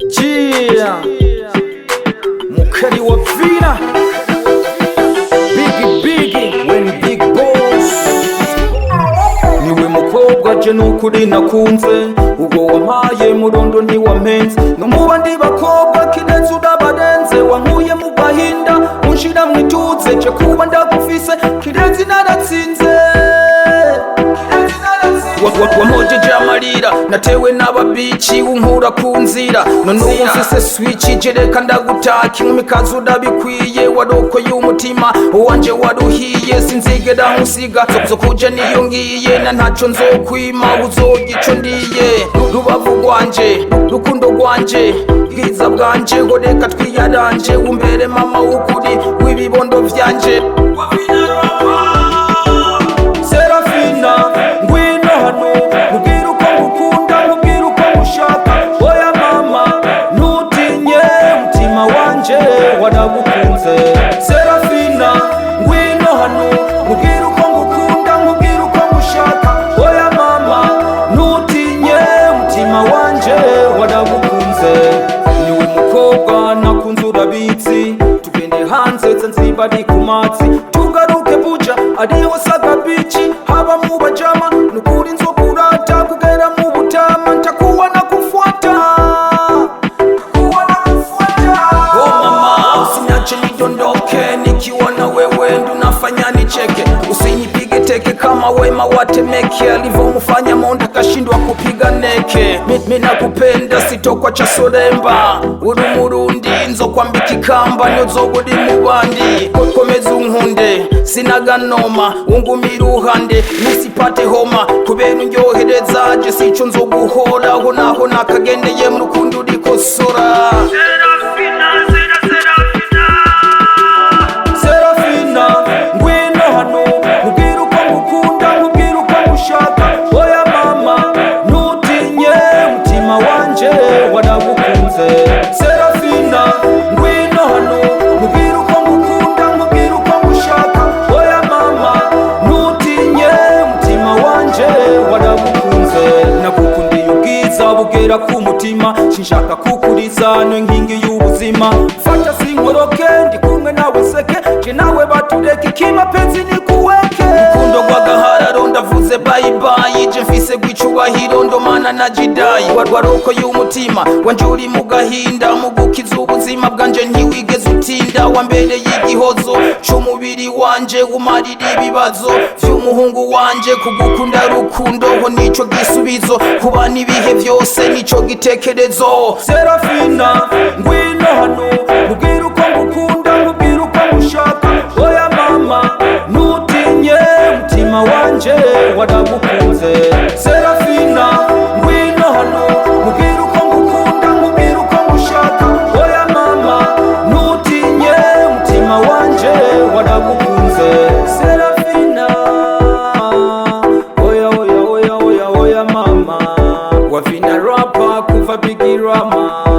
Yeah, Mukari wa Vina, Biggie when big boss. Niwe mukobwa je nukuri nakunze, ubwo wampaye murondo ntiwampenze. No mu bandi bakobwa kirenze udabarenze, wankuye mu gahinda unshira mwituze, je kuba ndagufise kirenze naratsinze. Wamojeje amarira natewe n'ababici unkura ku nzira, none ubu mfise switch jereka ndagutaka inkumi kazi udabikwiye. Warokoye umutima wanje waruhiye, sinzigera nkusiga zo kuja niyo ngiye, na ntaco nzokwima uzoga ico ndiye. Rubavu rwanje rukundo rwanje bwiza bwanje, ngo reka twiyaranje umbere mama w'ukuri w'ibibondo vyanje. Waragukunze Serafina, ngwino hano mubwira uko ngukunda, mubwira uko ngushaka. Oya mama ntutinye mutima wanje, waragukunze. Niwe mukobwa nakunze urabitsi, tugende hanze Zanzibar ari ku matsi, tugaruke buja ariho saga bici, haba mu bajama nukuri nzokurata kugera mu butama, ntakuwa nakufuata. Nikiwa na wewe ndo nafanya nicheke, usinipige teke kama Wema Watemeke alivyomfanya Monda kashindwa kupiga neke. Mimi nakupenda sitokwa cha soremba, uri Murundi nzokwambika ikamba nyozoguri mu bandi. Komeza unkunde sinaganoma ungumira uruhande, nisipate homa kubera undyohereza, je sico nzoguhoraho naho nakagendeye mu rukundo urikosora. Waragukunze Serafina, ngwino hano mubwira uko ngukunda, mubwira uko ngushaka. Oya mama ntutinye mutima wanje, waragukunze. Nagukundiye ubwiza bugera ku mutima, sinshaka kukuriza no nkingi y'ubuzima. Fata sinkoroke ndi kumwe nawe seke, je nawe batureke ikimapenzi nikuweke. Rukundo rw'agahararo ndavuze bye bye, je mfise gwicubahiro ndomana na jidai. Warokoye umutima wanje uri mu gahinda, mu gukiza ubuzima bwanje ntiwigeze utinda. Wambereye igihozo c'umubiri wanje, umarira ibibazo vy'umuhungu wanje. Kugukunda rukundo ho nico gisubizo, kubana ibihe vyose nico gitekerezo. Serafina, ngwino hano mubwira uko ngukunda, mubwira uko ngushaka. Oya mama ntutinye mutima wanje, waragukunze. Serafina, ngwino hano mubwira uko ngukunda, mubwira uko ngushaka. Oya mama ntutinye mutima wanje, waragukunze. Serafina, oya oya oya oya oya mama, Wavina rapa kuva Biggie Rama.